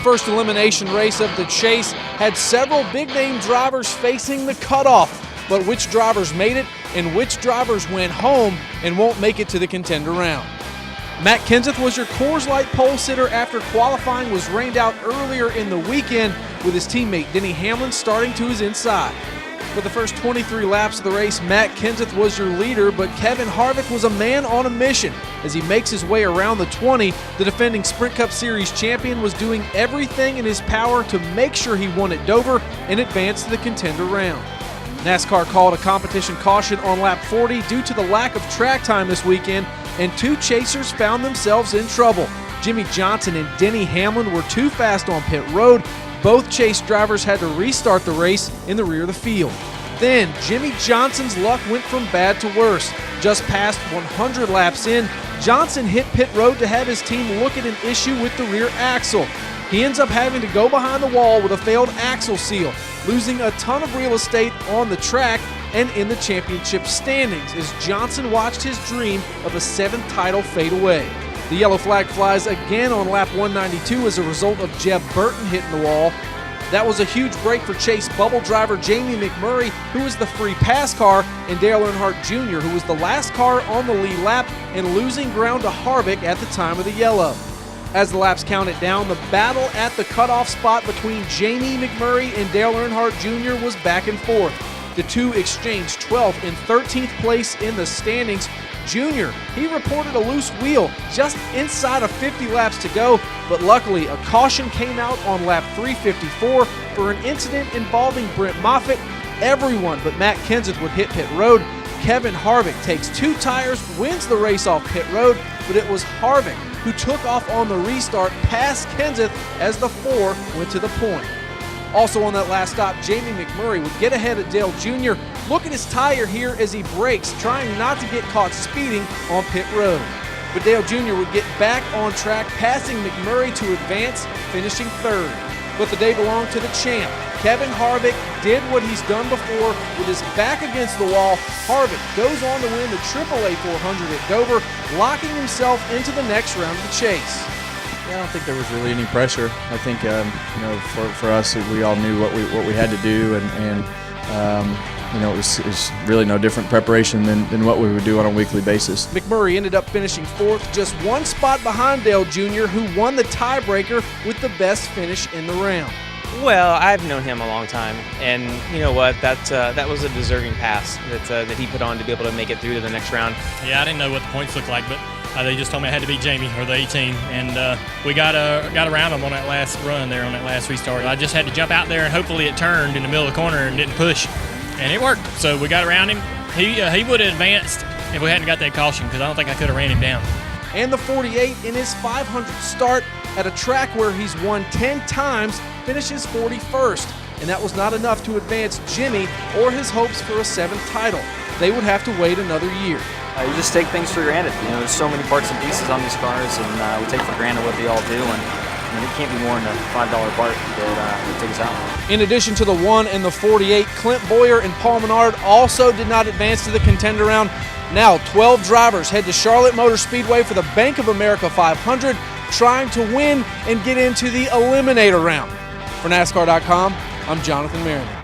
first elimination race of the chase had several big-name drivers facing the cutoff, but which drivers made it and which drivers went home and won't make it to the contender round. Matt Kenseth was your Coors Light pole sitter after qualifying was rained out earlier in the weekend, with his teammate Denny Hamlin starting to his inside. For the first 23 laps of the race, Matt Kenseth was your leader, but Kevin Harvick was a man on a mission. As he makes his way around the 20, the defending Sprint Cup Series champion was doing everything in his power to make sure he won at Dover and advanced to the contender round. NASCAR called a competition caution on lap 40 due to the lack of track time this weekend, and two chasers found themselves in trouble. Jimmy Johnson and Denny Hamlin were too fast on pit road. Both chase drivers had to restart the race in the rear of the field. Then, Jimmy Johnson's luck went from bad to worse. Just past 100 laps in, Johnson hit pit road to have his team look at an issue with the rear axle. He ends up having to go behind the wall with a failed axle seal, losing a ton of real estate on the track and in the championship standings as Johnson watched his dream of a 7th title fade away. The yellow flag flies again on lap 192 as a result of Jeb Burton hitting the wall. That was a huge break for Chase bubble driver Jamie McMurray, who was the free pass car, and Dale Earnhardt Jr., who was the last car on the lead lap and losing ground to Harvick at the time of the yellow. As the laps counted down, the battle at the cutoff spot between Jamie McMurray and Dale Earnhardt Jr. was back and forth. The two exchanged 12th and 13th place in the standings. Jr., he reported a loose wheel just inside of 50 laps to go, but luckily a caution came out on lap 354 for an incident involving Brent Moffitt. Everyone but Matt Kenseth would hit pit road. Kevin Harvick takes 2 tires, wins the race off pit road, but it was Harvick who took off on the restart past Kenseth as the 4 went to the point. Also on that last stop, Jamie McMurray would get ahead of Dale Jr. Look at his tire here as he brakes, trying not to get caught speeding on pit road. But Dale Jr. would get back on track, passing McMurray to advance, finishing 3rd. But the day belonged to the champ. Kevin Harvick did what he's done before with his back against the wall. Harvick goes on to win the AAA 400 at Dover, locking himself into the next round of the chase. Yeah, I don't think there was really any pressure. I think for us, we all knew what we had to do, and it was really no different preparation than what we would do on a weekly basis. McMurray ended up finishing 4th, just 1 spot behind Dale Jr., who won the tiebreaker with the best finish in the round. Well, I've known him a long time, and you know what? That was a deserving pass that he put on to be able to make it through to the next round. Yeah, I didn't know what the points looked like, but they just told me I had to beat Jamie or the 18, and we got around him on that last run there, on that last restart. I just had to jump out there, and hopefully it turned in the middle of the corner and didn't push, and it worked. So we got around him. He would have advanced if we hadn't got that caution, because I don't think I could have ran him down. And the 48 in his 500th start at a track where he's won 10 times finishes 41st, and that was not enough to advance Jimmy or his hopes for a 7th title. They would have to wait another year. You just take things for granted. There's so many parts and pieces on these cars, and we take for granted what they all do, and it can't be more than a $5 part that takes out. In addition to the 1 and the 48, Clint Boyer and Paul Menard also did not advance to the contender round. Now 12 drivers head to Charlotte Motor Speedway for the Bank of America 500, trying to win and get into the eliminator round. For NASCAR.com, I'm Jonathan Merriman.